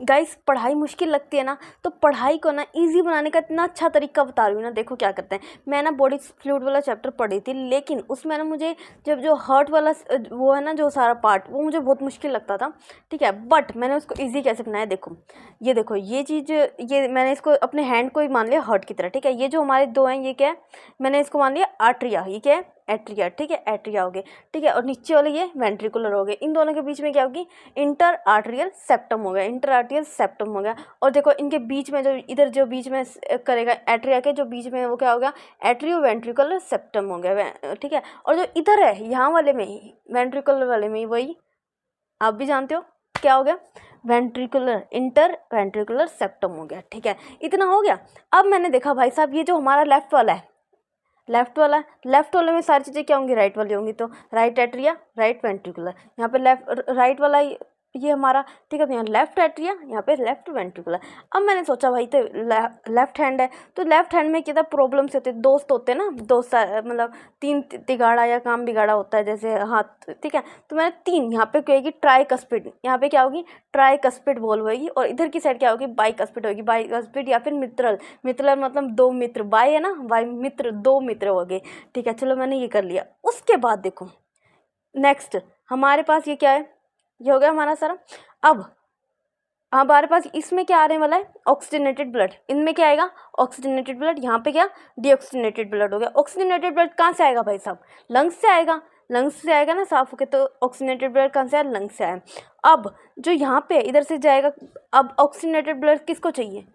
Guys पढ़ाई मुश्किल लगती है ना, तो पढ़ाई को ना ईजी बनाने का इतना अच्छा तरीका बता रही हूँ ना। देखो क्या करते हैं, मैं ना बॉडी फ्लूइड वाला चैप्टर पढ़ी थी, लेकिन उसमें ना मुझे जब जो हार्ट वाला वो है ना, जो सारा पार्ट, वो मुझे बहुत मुश्किल लगता था, ठीक है। बट मैंने उसको ईजी कैसे बनाया, देखो ये देखो, ये चीज़, ये मैंने इसको अपने हैंड को ही मान लिया हार्ट की तरह, ठीक है। ये जो हमारे दो हैं, ये क्या है, मैंने इसको मान लिया आर्टरिया, ये क्या है, एट्रिया, ठीक है, एट्रिया हो गए, ठीक है। और नीचे वाले ये वेंट्रिकुलर हो गए, इन दोनों के बीच में क्या होगी, इंटर आर्टरियल सेप्टम हो गया, इंटर आर्टरियल सेप्टम हो गया। और देखो इनके बीच में जो इधर जो बीच में करेगा एट्रिया के जो बीच में, वो क्या होगा, एट्रियो वेंट्रिकुलर सेप्टम हो गया, ठीक है। और जो इधर है यहाँ वाले में, वेंट्रिकुलर वाले में, वही आप भी जानते हो क्या हो गया, वेंट्रिकुलर, इंटर वेंट्रिकुलर सेप्टम हो गया, ठीक है। इतना हो गया। अब मैंने देखा भाई साहब, ये जो हमारा लेफ्ट वाला है, लेफ्ट वाले में सारी चीज़ें क्या होंगी, राइट वाली होंगी, तो राइट एट्रिया, राइट वेंट्रिकुलर, यहाँ पे लेफ्ट राइट वाला ये हमारा, ठीक है। तो यहाँ लेफ्ट एट्रिया, यहाँ पे लेफ्ट वेंट्रिकुलर। अब मैंने सोचा भाई तो लेफ्ट हैंड है, तो लेफ्ट हैंड में क्या प्रॉब्लम्स होते हैं, दोस्त होते हैं ना, दोस्त मतलब तीन तिगाड़ा या काम बिगाड़ा होता है जैसे हाथ, ठीक है। तो मैंने तीन, यहाँ पे क्या होगी, ट्राइकस्पिड, यहाँ पे क्या होगी, ट्राइकस्पिड बॉल होगी, और इधर की साइड क्या होगी, बाइकस्पिड होगी, बाइकस्पिड या फिर मित्रल, मित्रल मतलब दो मित्र, बाई है ना, बाई मित्र, दो मित्र हो गए, ठीक है। चलो मैंने ये कर लिया। उसके बाद देखो नेक्स्ट हमारे पास ये क्या है, ये हो गया हमारा सारा। अब हमारे पास इसमें क्या आने वाला है, ऑक्सीजनेटेड ब्लड, इनमें क्या आएगा, ऑक्सीजनेटेड ब्लड, यहाँ पे क्या, डीऑक्सीजनेटेड ब्लड हो गया। ऑक्सीजनेटेड ब्लड कहाँ से आएगा भाई साहब, लंग्स से आएगा, लंग्स से आएगा ना साफ होके, तो ऑक्सीजनेटेड ब्लड कहाँ से आया, लंग्स से आया। अब जो यहाँ पे इधर से जाएगा, अब ऑक्सीजनेटेड ब्लड किसको चाहिए,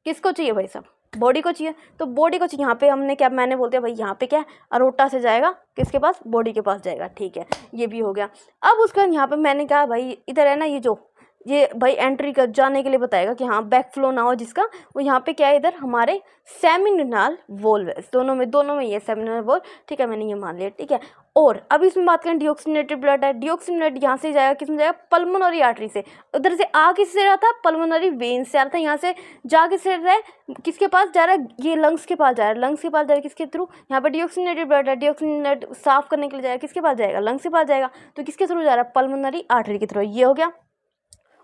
किसको चाहिए भाई साहब, बॉडी को चाहिए, तो बॉडी को चाहिए। यहाँ पे हमने क्या, मैंने बोल दिया भाई, यहाँ पे क्या, अरोटा से जाएगा किसके पास, बॉडी के पास जाएगा, ठीक है। ये भी हो गया। अब उसके बाद यहाँ पे मैंने कहा भाई, इधर है ना, ये भाई एंट्री कर जाने के लिए बताएगा कि हाँ बैक फ्लो ना हो जिसका, वो यहाँ पे क्या है, इधर हमारे सेमिनल वोल्व है, दोनों में ये सेमिनल वोल्व, ठीक है। मैंने ये मान लिया, ठीक है। और अब इसमें बात करें, डीऑक्सीजनेटेड ब्लड है, डीऑक्सीजनेटेड यहाँ से जाएगा, किसमें जाएगा, पल्मोनरी आर्टरी से। उधर से आ किससे रहा था, पल्मोनरी वेन से आ रहा था, यहाँ से जा किससे रहा है, किसके पास जा रहा है, ये लंग्स के पास जा रहा है, लंग्स के पास जा रहा है, किसके थ्रू, यहाँ पे डीऑक्सीजनेटेड ब्लड है, डीऑक्सीजनेट साफ करने के लिए जाएगा, किसके पास जाएगा, लंग्स के पास जाएगा, तो किसके थ्रू जा रहा है, पल्मोनरी आर्टरी के थ्रू। ये हो गया।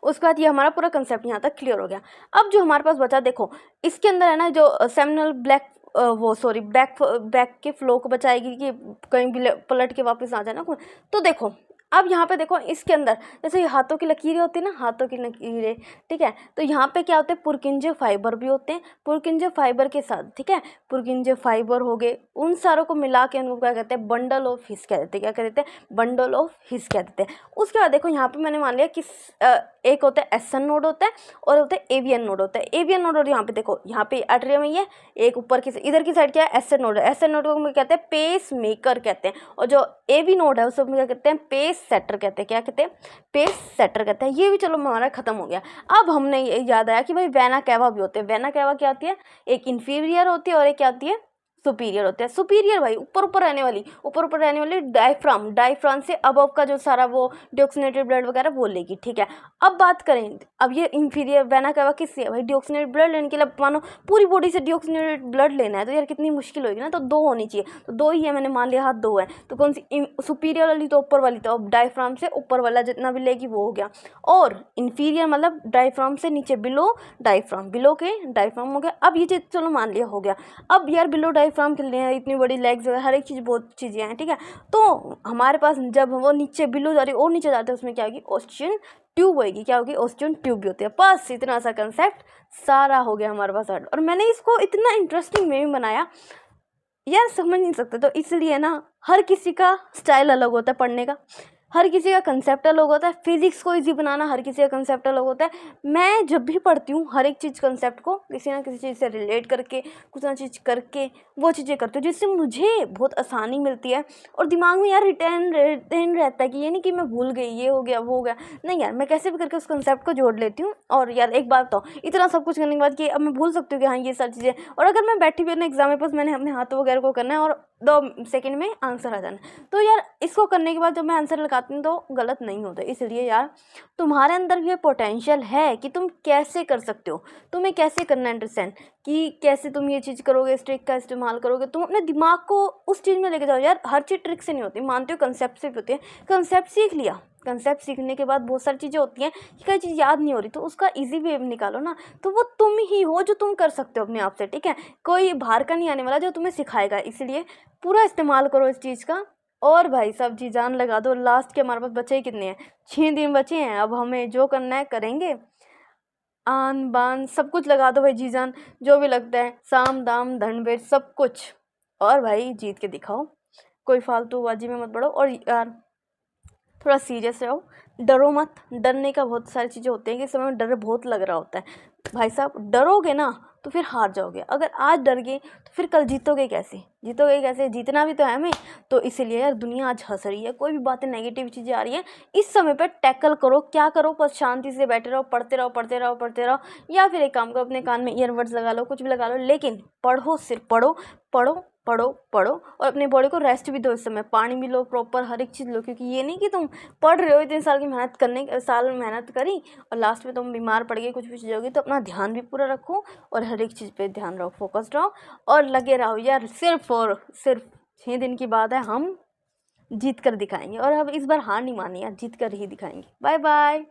उसके बाद ये हमारा पूरा कंसेप्ट यहाँ तक क्लियर हो गया। अब जो हमारे पास बचा, देखो इसके अंदर है ना, जो सेमिनल बैक के फ्लो को बचाएगी कि कहीं भी पलट के वापस आ जाए ना। तो देखो अब यहाँ पे देखो, इसके अंदर जैसे ये हाथों की लकीरें होती है ना, हाथों की लकीरें, ठीक है। तो यहाँ पे क्या होते हैं, पुरकिंजे फाइबर भी होते हैं, पुरकिंजे फाइबर के साथ, ठीक है, पुरकिंजे फाइबर हो गए, उन सारों को मिला के उनको क्या कहते हैं, बंडल ऑफ हिस कह देते हैं, क्या कह देते हैं, बंडल ऑफ हिस कह देते हैं। उसके बाद देखो यहाँ पे मैंने मान लिया कि एक होता है एसन नोड होता है, और होता है एवियन नोड होता है, एवियन नोड। और यहाँ पे देखो, यहाँ पे आर्टरी में ये एक ऊपर की इधर की साइड क्या है, एसन नोड है, एसन नोड को कहते हैं पेस मेकर कहते हैं, और जो एवी नोड है उसको क्या कहते हैं, पेस सेटर कहते हैं, क्या कहते हैं, पेस सेटर कहते हैं। ये भी चलो हमारा खत्म हो गया। अब हमने ये याद आया कि भाई वेना कैवा भी होते हैं। वेना कैवा क्या होती है, एक इन्फीरियर होती है और एक क्या होती है, सुपीरियर होता है। सुपीरियर भाई ऊपर रहने वाली डायफ्राम से अबव का जो सारा वो डीऑक्सीजनेटेड ब्लड वगैरह वो लेगी, ठीक है। अब बात करें, अब ये इंफीरियर वेना कैवा किससे है भाई, डीऑक्सीजनेटेड ब्लड लेने के लिए मानो पूरी बॉडी से डीऑक्सीजनेटेड ब्लड लेना है, तो यार कितनी मुश्किल होगी ना, तो दो होनी चाहिए, तो दो ही है, मैंने मान लिया हाथ दो है, तो कौन सी, सुपीरियर वाली तो ऊपर वाली, तो अब डायफ्राम से ऊपर वाला जितना भी लेगी वो हो गया, और इन्फीरियर मतलब डायफ्राम से नीचे, बिलो डायफ्राम, बिलो के डायफ्राम हो गया। अब ये चीज़ चलो मान लिया हो गया। अब यार बिलो डायफ्राम के लिए इतनी बड़ी लेग्स हर एक चीज़, बहुत चीज़ें हैं, ठीक है। तो हमारे पास जब वो नीचे बिलो जा रही है और नीचे जाते हैं, उसमें क्या होगी, ऑस्टियन ट्यूब होगी, क्या होगी, ऑस्टियन ट्यूब भी होती है। बस इतना सा कंसेप्ट सारा हो गया हमारे पास। और मैंने इसको इतना इंटरेस्टिंग में भी बनाया यार, समझ नहीं सकते, तो इसलिए ना हर किसी का स्टाइल अलग होता है पढ़ने का, हर किसी का कंसेप्ट अलग होता है। फिजिक्स को इजी बनाना हर किसी का कंसेप्ट अलग होता है। मैं जब भी पढ़ती हूँ हर एक चीज़ कंसेप्ट को किसी ना किसी चीज़ से रिलेट करके, कुछ ना चीज़ करके वो चीज़ें करती हूँ, जिससे मुझे बहुत आसानी मिलती है, और दिमाग में यार रिटेन रहता है कि ये नहीं कि मैं भूल गई, ये हो गया वो हो गया, नहीं यार, मैं कैसे भी करके उस कंसेप्ट को जोड़ लेती हूँ। और यार एक बात तो, इतना सब कुछ करने के बाद कि अब मैं भूल सकती हूँ कि हाँ ये सारी चीज़ें, और अगर मैं बैठी हुई ना एग्जाम में, पास मैंने अपने हाथों वगैरह को करना है और 2 सेकंड में आंसर आ जाना, तो यार इसको करने के बाद जब मैं आंसर लगाती हूँ तो गलत नहीं होता। इसलिए यार तुम्हारे अंदर भी पोटेंशियल है कि तुम कैसे कर सकते हो, तुम्हें कैसे करना है अंडरस्टैंड, कि कैसे तुम ये चीज़ करोगे, इस ट्रिक का इस्तेमाल करोगे, तुम अपने दिमाग को उस चीज़ में लेके जाओ। यार हर चीज़ ट्रिक से नहीं होती, मानते हो कंसेप्ट से भी होती है, कंसेप्ट सीख लिया कंसेप्ट सीखने के बाद बहुत सारी चीज़ें होती हैं कि कई चीज़ याद नहीं हो रही, तो उसका ईजी वे निकालो ना, तो वो तुम ही हो जो तुम कर सकते हो अपने आप से, ठीक है। कोई बाहर का नहीं आने वाला जो तुम्हें सिखाएगा, इसलिए पूरा इस्तेमाल करो इस चीज़ का। और भाई सब जी जान लगा दो। लास्ट के हमारे पास बचे ही कितने हैं, 6 दिन बचे हैं। अब हमें जो करना है करेंगे, आन बान सब कुछ लगा दो भाई जी जान, जो भी लगता है, साम दाम दंड भेद सब कुछ। और भाई जीत के दिखाओ, कोई फालतूबाजी में मत पड़ो। और यार थोड़ा सीरियस रहो, डरो मत। डरने का बहुत सारी चीज़ें होती हैं कि इस समय डर बहुत लग रहा होता है। भाई साहब डरोगे ना तो फिर हार जाओगे, अगर आज डर गए तो फिर कल जीतोगे कैसे? जीतोगे कैसे? जीतना भी तो है हमें। तो इसीलिए यार दुनिया आज हंस रही है, कोई भी बातें नेगेटिव चीज़ें आ रही हैं, इस समय पर टैकल करो। क्या करो, बस शांति से बैठे रहो, पढ़ते रहो पढ़ते रहो पढ़ते रहो, या फिर एक काम करो, अपने कान में ईयरबड्स लगा लो, कुछ भी लगा लो, लेकिन पढ़ो, सिर्फ पढ़ो पढ़ो पढ़ो पढ़ो। और अपने बॉडी को रेस्ट भी दो, इस समय पानी भी लो प्रॉपर, हर एक चीज़ लो, क्योंकि ये नहीं कि तुम पढ़ रहे हो, इतने साल की साल मेहनत करी और लास्ट में तुम बीमार पड़ गए, कुछ भी चीज़ होगी। तो अपना ध्यान भी पूरा रखो और हर एक चीज़ पे ध्यान रहो, फोकस्ड रहो और लगे रहो यार। सिर्फ और सिर्फ 6 दिन की बात है, हम जीत कर दिखाएंगे। और अब इस बार हार नहीं मानी यार, जीत कर ही दिखाएंगे। Bye bye.